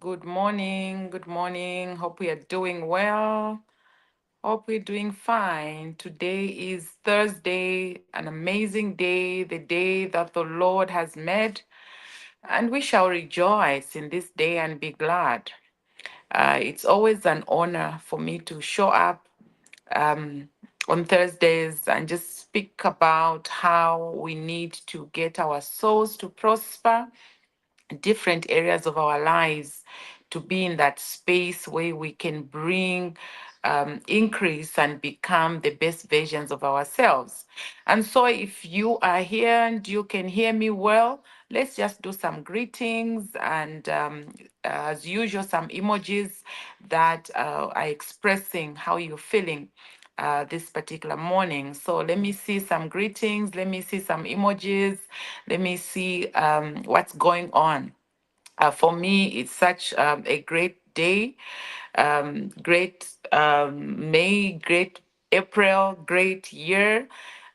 Good morning. Good morning. Hope we are doing well. Hope we're doing fine. Today is Thursday, an amazing day, the day that the Lord has made, and we shall rejoice in this day and be glad. It's always an honor for me to show up um, on Thursdays and just speak about how we need to get our souls to prosper different areas of our lives to be in that space where we can bring increase and become the best versions of ourselves. And so, if you are here and you can hear me well, let's just do some greetings and, as usual, some emojis that are expressing how you're feeling this particular morning. So let me see some greetings. Let me see some emojis. Let me see what's going on. For me, it's such a great day, great May, great April, great year.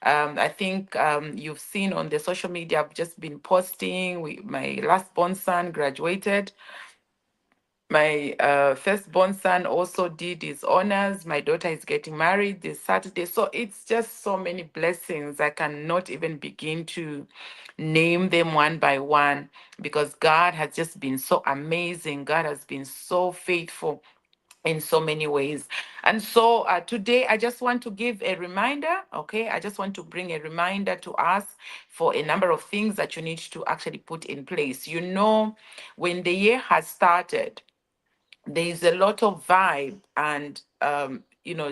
I think you've seen on the social media, I've just been posting. My last born son graduated. My firstborn son also did his honors. My daughter is getting married this Saturday. So it's just so many blessings. I cannot even begin to name them one by one because God has just been so amazing. God has been so faithful in so many ways. And so today, I just want to give a reminder, okay? I just want to bring a reminder to us for a number of things that you need to actually put in place. You know, when the year has started, there's a lot of vibe and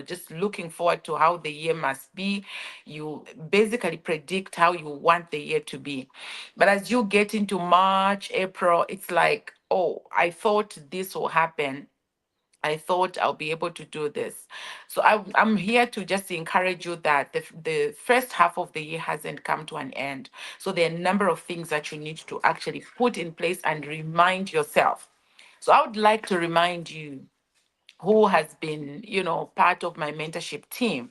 just looking forward to how the year must be. You basically predict how you want the year to be, but as you get into March, April, it's like, oh, I thought this will happen. I thought I'll be able to do this. So I'm here to just encourage you that the first half of the year hasn't come to an end. So there are a number of things that you need to actually put in place and remind yourself. So I would like to remind you who has been, part of my mentorship team.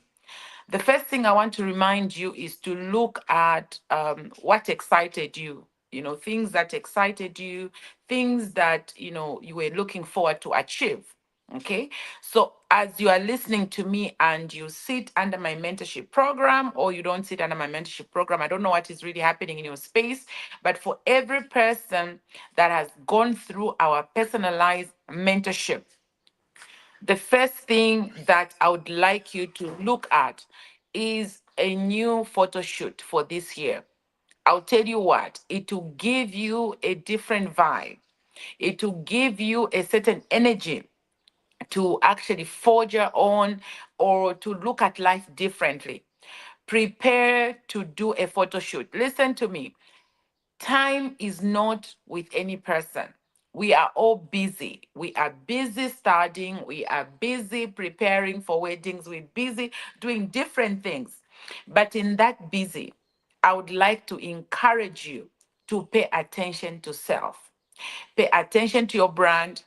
The first thing I want to remind you is to look at what excited you, things that excited you, things that, you were looking forward to achieve. Okay. So as you are listening to me and you sit under my mentorship program or you don't sit under my mentorship program, I don't know what is really happening in your space, but for every person that has gone through our personalized mentorship, the first thing that I would like you to look at is a new photo shoot for this year. I'll tell you what, it will give you a different vibe. It will give you a certain energy to actually forge your own or to look at life differently. Prepare to do a photo shoot. Listen to me. Time is not with any person. We are all busy. We are busy studying. We are busy preparing for weddings. We're busy doing different things. But in that busy, I would like to encourage you to pay attention to self. Pay attention to your brand.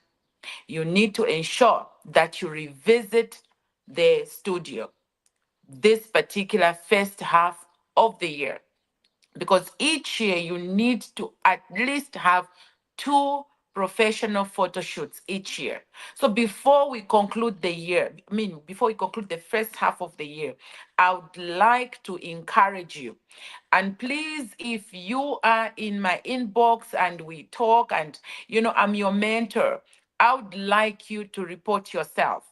You need to ensure that you revisit the studio this particular first half of the year, because each year you need to at least have two professional photo shoots each year. So before we conclude the year, before we conclude the first half of the year, I would like to encourage you. And please, if you are in my inbox and we talk and, I'm your mentor, I would like you to report yourself.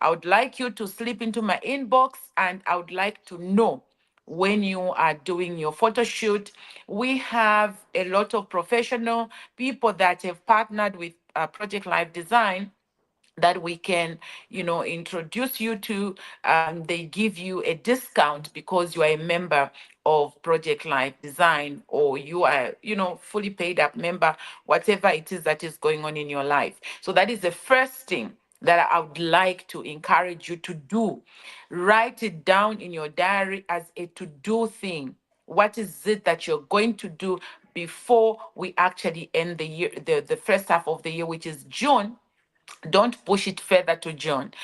I would like you to slip into my inbox and I would like to know when you are doing your photo shoot. We have a lot of professional people that have partnered with Project Life Design that we can, introduce you to. They give you a discount because you are a member of Project Life Design, or you are, fully paid up member, whatever it is that is going on in your life. So that is the first thing that I would like to encourage you to do. Write it down in your diary as a to-do thing. What is it that you're going to do before we actually end the year, the first half of the year, which is June? Don't push it further to June.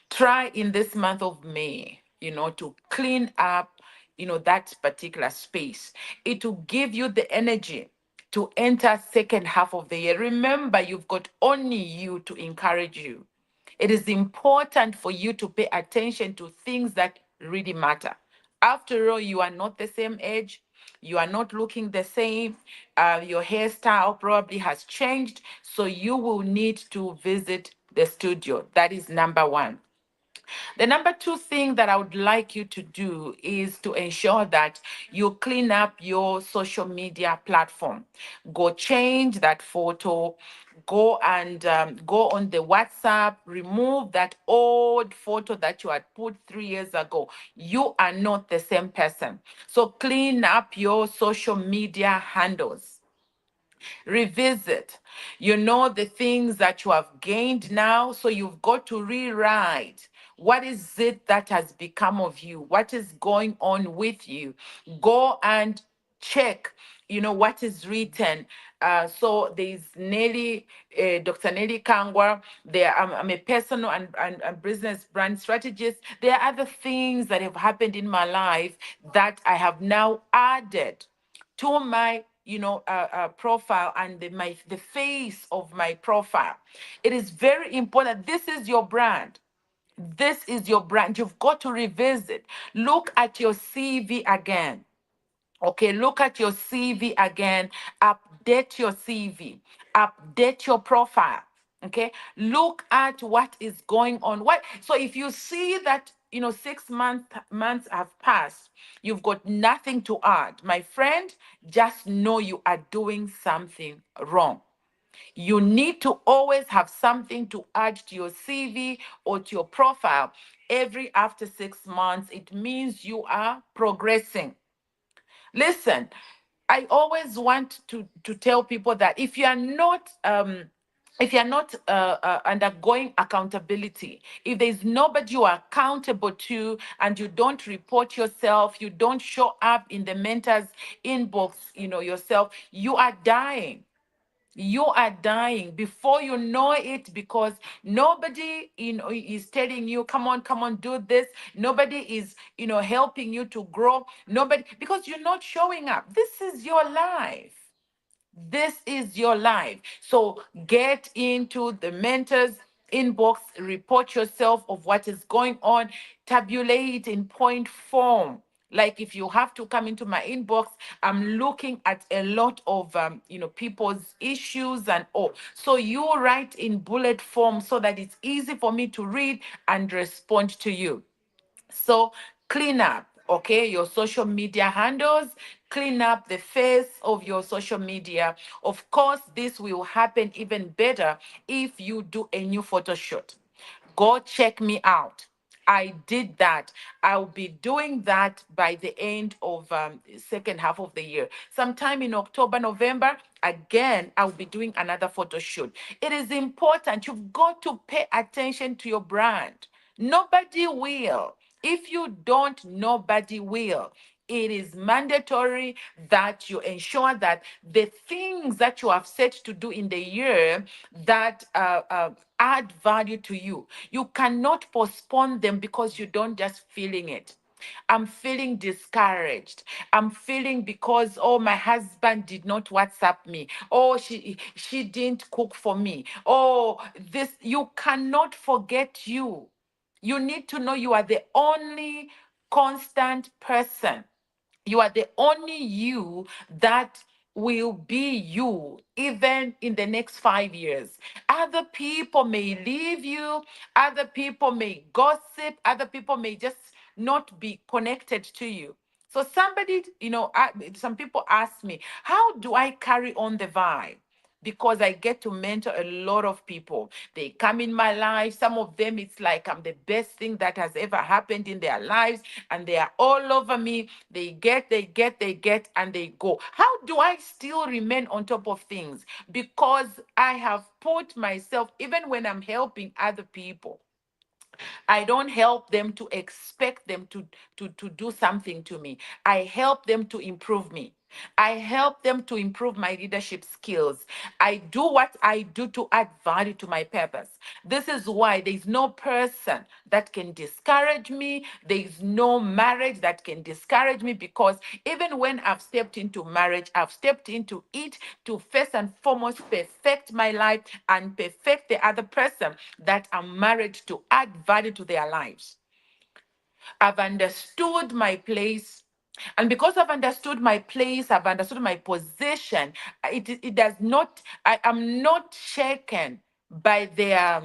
Try in this month of May, to clean up, that particular space. It will give you the energy to enter second half of the year. Remember, you've got only you to encourage you. It is important for you to pay attention to things that really matter. After all, you are not the same age. You are not looking the same. Your hairstyle probably has changed. So you will need to visit the studio. That is number one. The number two thing that I would like you to do is to ensure that you clean up your social media platform. Go change that photo. Go and go on the WhatsApp, remove that old photo that you had put 3 years ago. You are not the same person. So clean up your social media handles. Revisit, the things that you have gained now. So you've got to rewrite. What is it that has become of you? What is going on with you? Go and check, what is written. So there's Nellie, Dr. Nellie Kangwa. I'm a personal and business brand strategist. There are other things that have happened in my life that I have now added to my profile and the face of my profile. It is very important. This is your brand. This is your brand. You've got to revisit. Look at your CV again. Okay, look at your CV again, update your CV, update your profile. Okay, look at what is going on. What so if you see that 6 months have passed, you've got nothing to add, my friend, just know you are doing something wrong. You need to always have something to add to your CV or to your profile every after 6 months. It means you are progressing. Listen, I always want to tell people that if you're not undergoing accountability, if there's nobody you are accountable to, and you don't report yourself, you don't show up in the mentor's inbox, yourself, you are dying. You are dying before you know it, because nobody is telling you, come on, do this. Nobody is helping you to grow. Nobody, because you're not showing up. This is your life. This is your life. So get into the mentor's inbox, report yourself of what is going on, tabulate in point form. Like if you have to come into my inbox, I'm looking at a lot of people's issues and all. So you write in bullet form so that it's easy for me to read and respond to you. So clean up, okay, your social media handles, clean up the face of your social media. Of course, this will happen even better if you do a new photo shoot. Go check me out. I did that. I'll be doing that by the end of second half of the year. Sometime in October, November, again, I'll be doing another photo shoot. It is important. You've got to pay attention to your brand. Nobody will. If you don't, nobody will. It is mandatory that you ensure that the things that you have set to do in the year that add value to you, you cannot postpone them because you don't just feeling it. I'm feeling discouraged. I'm feeling because my husband did not WhatsApp me. Oh, she didn't cook for me. Oh, this, you cannot forget you. You need to know you are the only constant person. You are the only you that will be you even in the next 5 years. Other people may leave you, other people may gossip, other people may just not be connected to you. So some people ask me, how do I carry on the vibe? Because I get to mentor a lot of people. They come in my life. Some of them, it's like I'm the best thing that has ever happened in their lives, and they are all over me. They get, and they go. How do I still remain on top of things? Because I have put myself, even when I'm helping other people, I don't help them to expect them to do something to me. I help them to improve me. I help them to improve my leadership skills. I do what I do to add value to my purpose. This is why there is no person that can discourage me. There is no marriage that can discourage me, because even when I've stepped into marriage, I've stepped into it to first and foremost perfect my life and perfect the other person that I'm married to, add value to their lives. I've understood my place. And because I've understood my place, I've understood my position, it does not, I am not shaken by their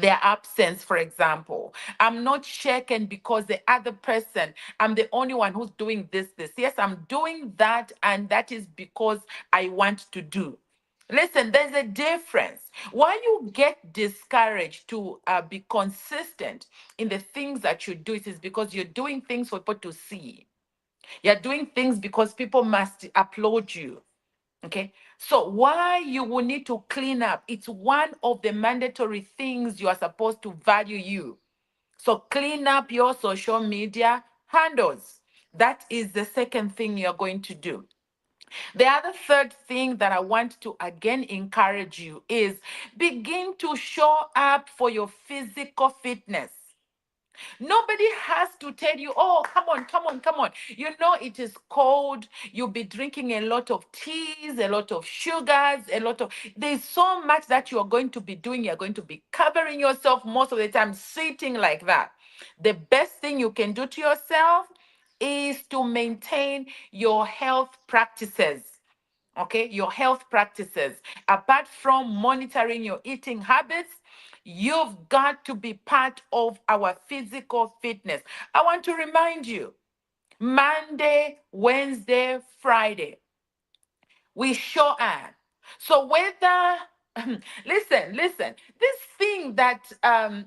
absence, for example. I'm not shaken because the other person, I'm the only one who's doing this. Yes, I'm doing that, and that is because I want to do. Listen, there's a difference. Why you get discouraged to be consistent in the things that you do, it is because you're doing things for people to see. You're doing things because people must applaud you. Okay. So why you will need to clean up? It's one of the mandatory things you are supposed to value you. So clean up your social media handles. That is the second thing you're going to do. The other third thing that I want to again encourage you is begin to show up for your physical fitness. Nobody has to tell you, oh, come on. You know, it is cold. You'll be drinking a lot of teas, a lot of sugars, there's so much that you're going to be doing. You're going to be covering yourself most of the time, sitting like that. The best thing you can do to yourself is to maintain your health practices. Okay, your health practices. Apart from monitoring your eating habits, you've got to be part of our physical fitness. I want to remind you, Monday, Wednesday, Friday, we show up. So whether listen, this thing that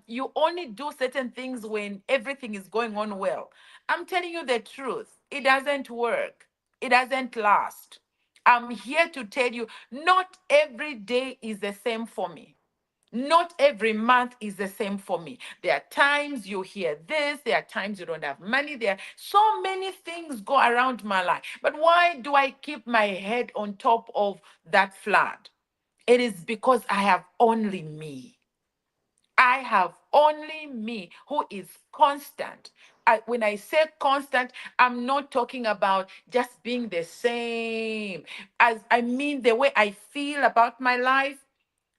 you only do certain things when everything is going on well, I'm telling you the truth, it doesn't work. It doesn't last. I'm here to tell you, not every day is the same for me. Not every month is the same for me. There are times you hear this, there are times you don't have money. There are so many things go around my life. But why do I keep my head on top of that flood? It is because I have only me. I have only me who is constant. When I say constant, I'm not talking about just being the same. As I mean, the way I feel about my life,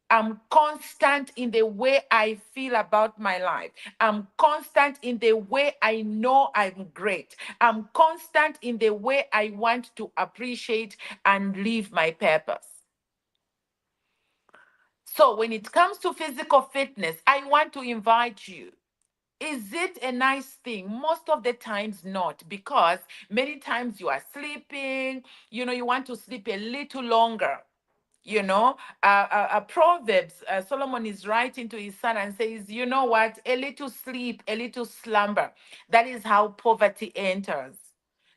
I'm constant in the way I feel about my life. I'm constant in the way I know I'm great. I'm constant in the way I want to appreciate and live my purpose. So, when it comes to physical fitness, I want to invite you. Is it a nice thing? Most of the times, not, because many times you are sleeping, you want to sleep a little longer. Proverbs, Solomon is writing to his son and says, you know what, a little sleep, a little slumber, that is how poverty enters.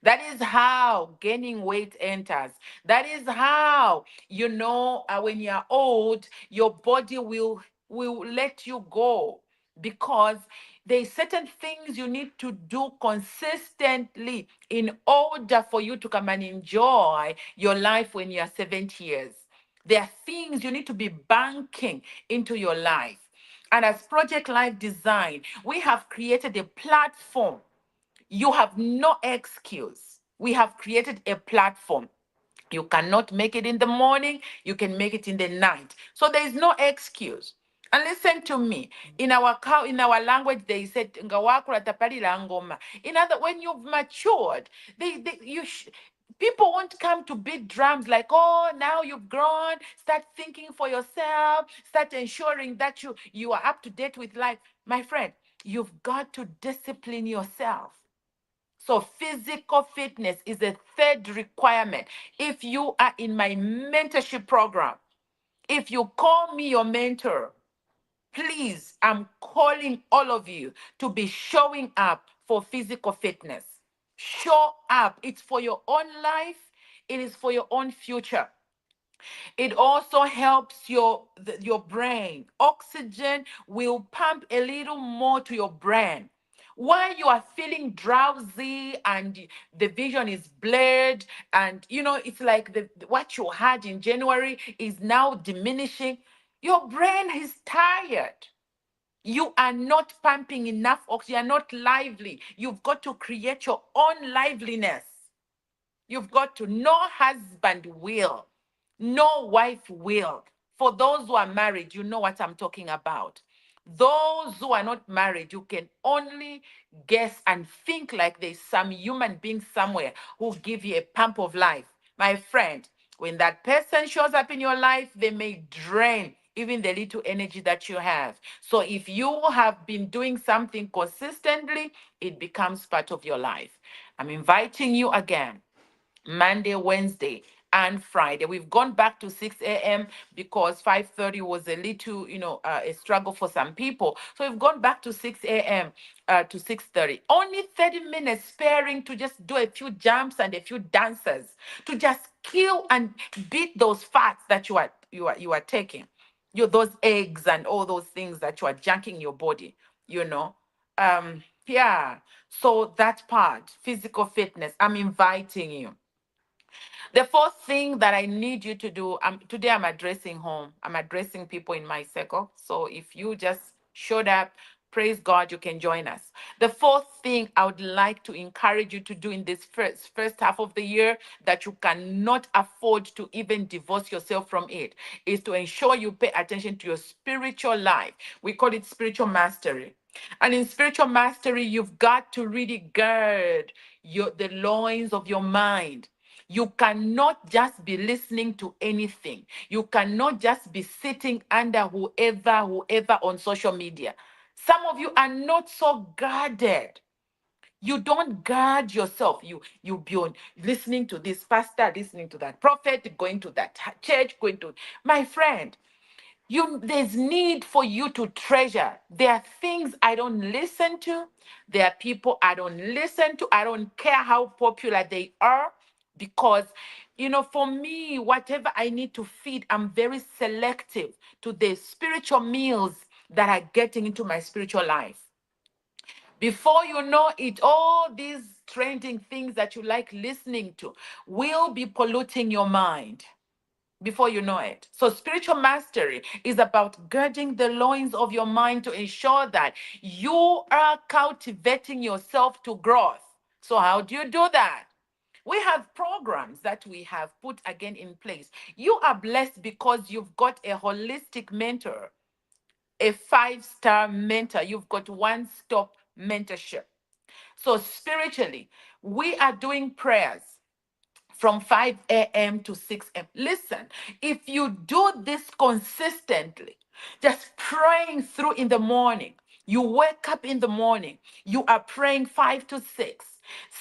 That is how gaining weight enters. That is how, when you're old, your body will let you go, because there's certain things you need to do consistently in order for you to come and enjoy your life when you're 70 years. There are things you need to be banking into your life. And as Project Life Design, we have created a platform. You have no excuse. We have created a platform. You cannot make it in the morning, you can make it in the night. So there is no excuse. And listen to me. In our language, they said "Ngawakura tapalila ngoma." In other, when you've matured, people won't come to beat drums like, oh, now you've grown. Start thinking for yourself. Start ensuring that you are up to date with life. My friend, you've got to discipline yourself. So, physical fitness is a third requirement. If you are in my mentorship program, if you call me your mentor, please, I'm calling all of you to be showing up for physical fitness. Show up. It's for your own life, it is for your own future. It also helps your brain. Oxygen will pump a little more to your brain Why you are feeling drowsy and the vision is blurred, and it's like what you had in January is now diminishing. Your brain is tired. You are not pumping enough oxygen. You are not lively. You've got to create your own liveliness. You've got to. No husband will, no wife will. For those who are married, you know what I'm talking about. Those who are not married, you can only guess and think like there's some human being somewhere who give you a pump of life. My friend, when that person shows up in your life, they may drain even the little energy that you have. So if you have been doing something consistently, it becomes part of your life. I'm inviting you again. Monday, Wednesday, and Friday. We've gone back to 6 a.m. because 5:30 was a little, a struggle for some people. So we've gone back to 6 a.m. To 6:30. Only 30 minutes sparing to just do a few jumps and a few dances to just kill and beat those fats that you are taking. Those eggs and all those things that you are junking your body, you know. Yeah. So that part, physical fitness, I'm inviting you. The fourth thing that I need you to do, today I'm addressing home. I'm addressing people in my circle. So if you just showed up, praise God, you can join us. The fourth thing I would like to encourage you to do in this first half of the year that you cannot afford to even divorce yourself from it is to ensure you pay attention to your spiritual life. We call it spiritual mastery. And in spiritual mastery, you've got to really gird the loins of your mind. You cannot just be listening to anything. You cannot just be sitting under whoever on social media. Some of you are not so guarded. You don't guard yourself. You be on listening to this pastor, listening to that prophet, going to that church, going to my friend. There's need for you to treasure. There are things I don't listen to. There are people I don't listen to. I don't care how popular they are, because for me, whatever I need to feed, I'm very selective to the spiritual meals that are getting into my spiritual life. Before you know it, all these trending things that you like listening to will be polluting your mind before you know it. So, spiritual mastery is about girding the loins of your mind to ensure that you are cultivating yourself to growth. So, how do you do that? We have programs that we have put again in place. You are blessed because you've got a holistic mentor, a 5-star mentor. You've got one-stop mentorship. So, spiritually, we are doing prayers from 5 a.m. to 6 a.m. Listen, if you do this consistently, just praying through in the morning, you wake up in the morning, you are praying 5 to 6.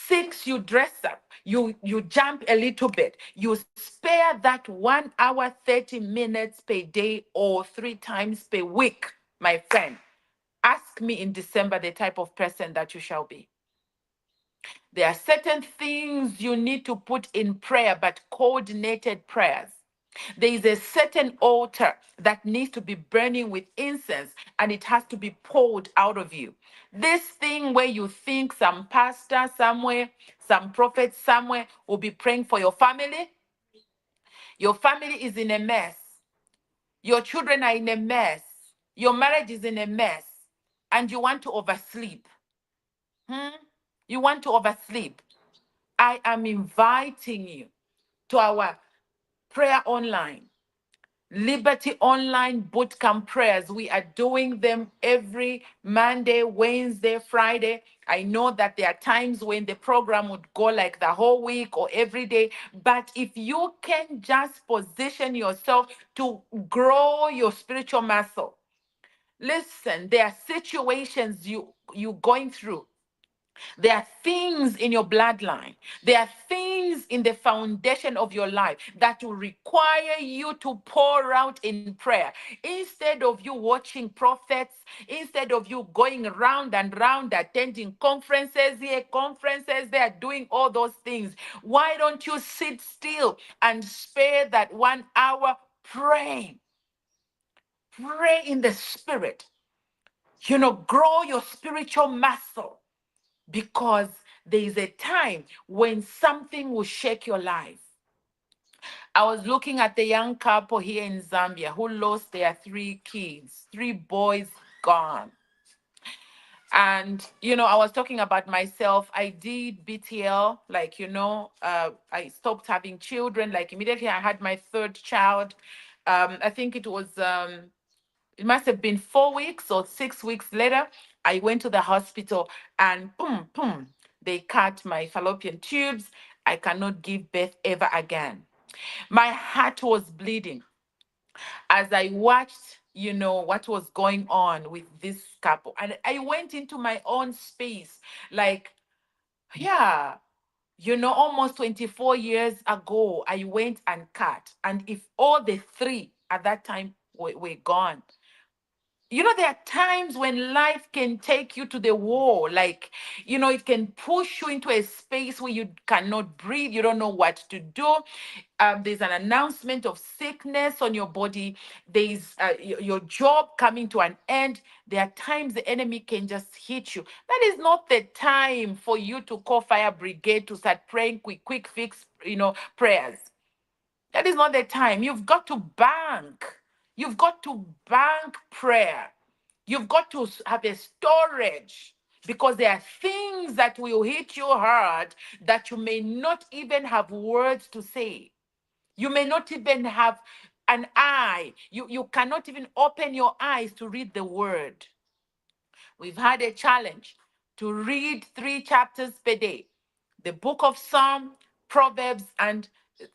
6, you dress up, you jump a little bit, you spare that 1 hour, 30 minutes per day or 3 times per week, my friend. Ask me in December the type of person that you shall be. There are certain things you need to put in prayer, but coordinated prayers. There is a certain altar that needs to be burning with incense, and it has to be poured out of you. This thing where you think some pastor somewhere, some prophet somewhere will be praying for your family is in a mess, your children are in a mess, your marriage is in a mess, and you want to oversleep. Hmm? You want to oversleep. I am inviting you to our prayer online, Liberty Online Bootcamp prayers. We are doing them every Monday, Wednesday, Friday. I know that there are times when the program would go like the whole week or every day, but if you can just position yourself to grow your spiritual muscle, listen, there are situations you going through, there are things in your bloodline. There are things in the foundation of your life that will require you to pour out in prayer. Instead of you watching prophets, instead of you going round and round attending conferences here, conferences there, doing all those things, why don't you sit still and spare that 1 hour praying? Pray in the spirit. Grow your spiritual muscle. because there is a time when something will shake your life. I was looking at the young couple here in Zambia who lost their three kids, three boys gone. And, I was talking about myself. I did BTL, like, I stopped having children. Like, immediately I had my third child. I think it must have been 4 weeks or 6 weeks later. I went to the hospital and boom, boom, they cut my fallopian tubes. I cannot give birth ever again. My heart was bleeding as I watched, what was going on with this couple. And I went into my own space, like, yeah, almost 24 years ago, I went and cut. And if all the three at that time were gone, there are times when life can take you to the wall. Like, it can push you into a space where you cannot breathe. You don't know what to do. There's an announcement of sickness on your body. There's your job coming to an end. There are times the enemy can just hit you. That is not the time for you to call fire brigade to start praying quick fix, prayers. That is not the time. You've got to bank. You've got to bank prayer. You've got to have a storage, because there are things that will hit you hard that you may not even have words to say. You may not even have an eye. You cannot even open your eyes to read the word. We've had a challenge to read 3 chapters per day, the book of Psalm, Proverbs, and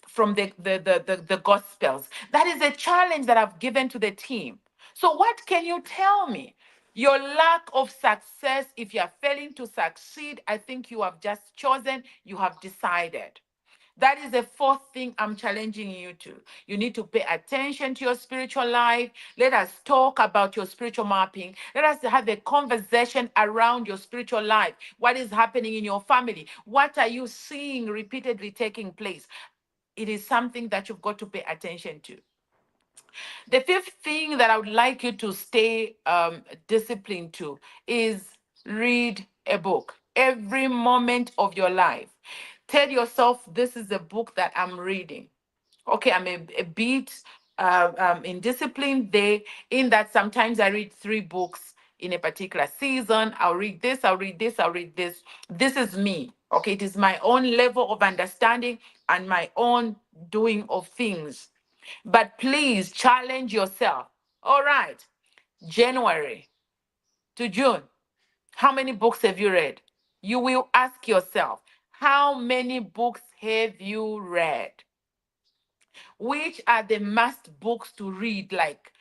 from the Gospels. That is a challenge that I've given to the team. So, what can you tell me? Your lack of success, if you are failing to succeed, I think you have just chosen, you have decided. That is the fourth thing I'm challenging you to. You need to pay attention to your spiritual life. Let us talk about your spiritual mapping. Let us have a conversation around your spiritual life. What is happening in your family? What are you seeing repeatedly taking place? It is something that you've got to pay attention to. The fifth thing that I would like you to stay disciplined to is read a book every moment of your life. Tell yourself, this is the book that I'm reading. Okay, I'm a bit in discipline there, in that sometimes I read 3 books in a particular season. I'll read this, I'll read this, I'll read this. This is me. Okay, it is my own level of understanding and my own doing of things. But please challenge yourself. All right, January to June, how many books have you read? You will ask yourself, how many books have you read? Which are the must books to read? Like,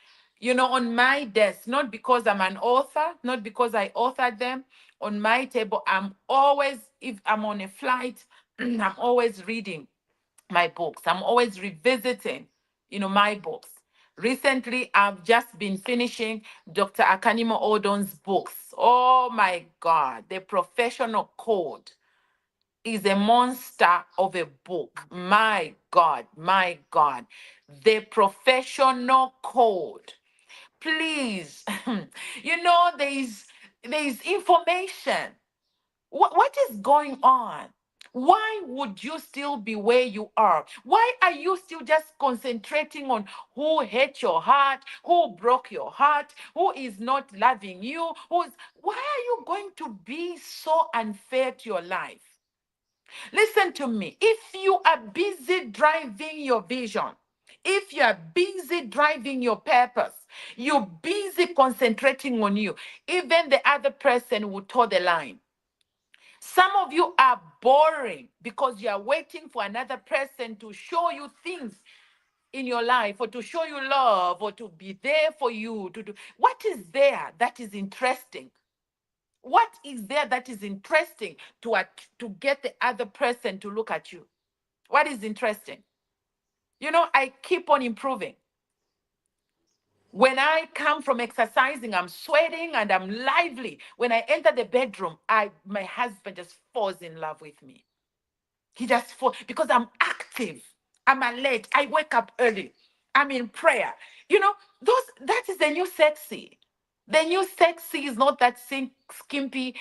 on my desk, not because I'm an author, not because I authored them, on my table, I'm always, if I'm on a flight, I'm always reading my books. I'm always revisiting, my books. Recently, I've just been finishing Dr. Akanimo Odon's books. Oh my God, The Professional Code is a monster of a book. My God, my God. The Professional Code. Please, there is information. What is going on? Why would you still be where you are? Why are you still just concentrating on who hurt your heart, who broke your heart, who is not loving you? Why are you going to be so unfair to your life? Listen to me. If you are busy driving your vision, if you are busy driving your purpose, you're busy concentrating on you, even the other person will toe the line. Some of you are boring because you are waiting for another person to show you things in your life, or to show you love, or to be there for you. To do what is there that is interesting? What is there that is interesting to get the other person to look at you? What is interesting? I keep on improving. When I come from exercising, I'm sweating and I'm lively. When I enter the bedroom, my husband just falls in love with me. He just falls because I'm active. I'm alert. I wake up early. I'm in prayer. That is the new sexy. The new sexy is not that skimpy,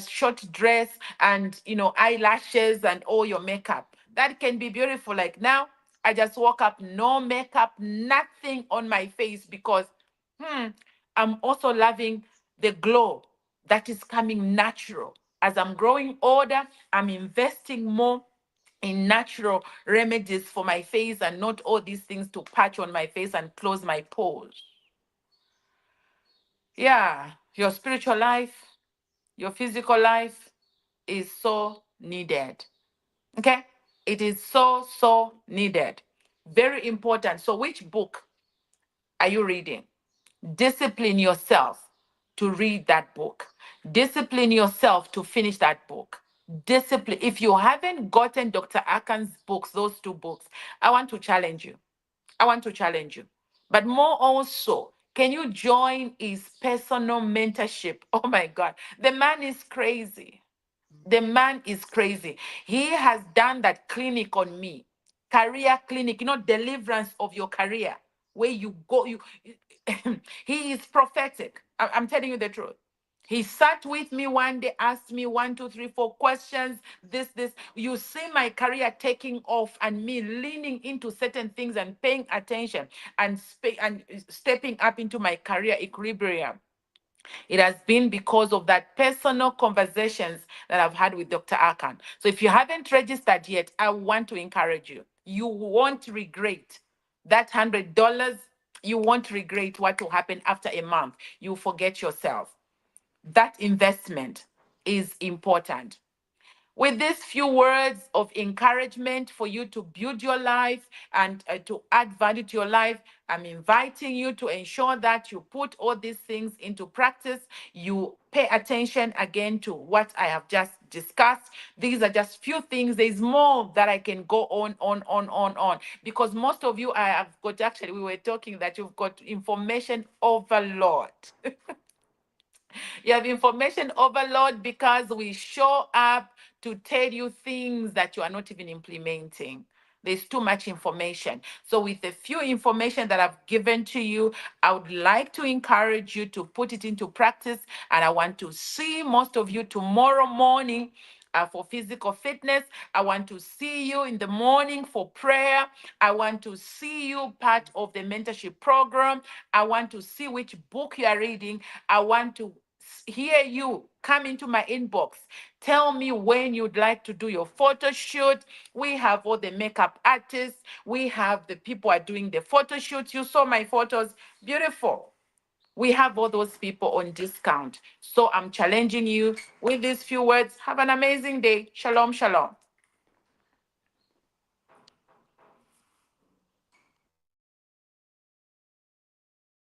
short dress and eyelashes and all your makeup. That can be beautiful. Like now, I just woke up, no makeup, nothing on my face because hmm, I'm also loving the glow that is coming natural. As I'm growing older, I'm investing more in natural remedies for my face and not all these things to patch on my face and close my pores. Yeah, your spiritual life, your physical life is so needed. Okay? It is so, so needed. Very important. So, which book are you reading? Discipline yourself to read that book. Discipline yourself to finish that book. Discipline. If you haven't gotten Dr. Akan's books, those two books, I want to challenge you. I want to challenge you. But more also, can you join his personal mentorship? Oh my God. The man is crazy. The man is crazy. He has done that clinic on me, career clinic, deliverance of your career, where you go. He is prophetic. I'm telling you the truth. He sat with me one day, asked me one, two, three, four questions. This. You see my career taking off and me leaning into certain things and paying attention and stepping up into my career equilibrium. It has been because of that personal conversations that I've had with Dr. Akan. So if you haven't registered yet, I want to encourage you. You won't regret that $100. You won't regret what will happen after a month. You forget yourself. That investment is important. With these few words of encouragement for you to build your life and to add value to your life, I'm inviting you to ensure that you put all these things into practice. You pay attention again to what I have just discussed. These are just few things. There's more that I can go on, because most of you, I have got, actually, we were talking that you've got information overload. You have information overload because we show up to tell you things that you are not even implementing. There's too much information. So, with the few information that I've given to you, I would like to encourage you to put it into practice. And I want to see most of you tomorrow morning. For physical fitness, I want to see you in the morning for prayer. I want to see you part of the mentorship program. I want to see which book you are reading. I want to hear you come into my inbox. Tell me when you'd like to do your photo shoot. We have all the makeup artists. We have the people who are doing the photo shoots. You saw my photos. Beautiful. We have all those people on discount. So I'm challenging you with these few words. Have an amazing day. Shalom, shalom.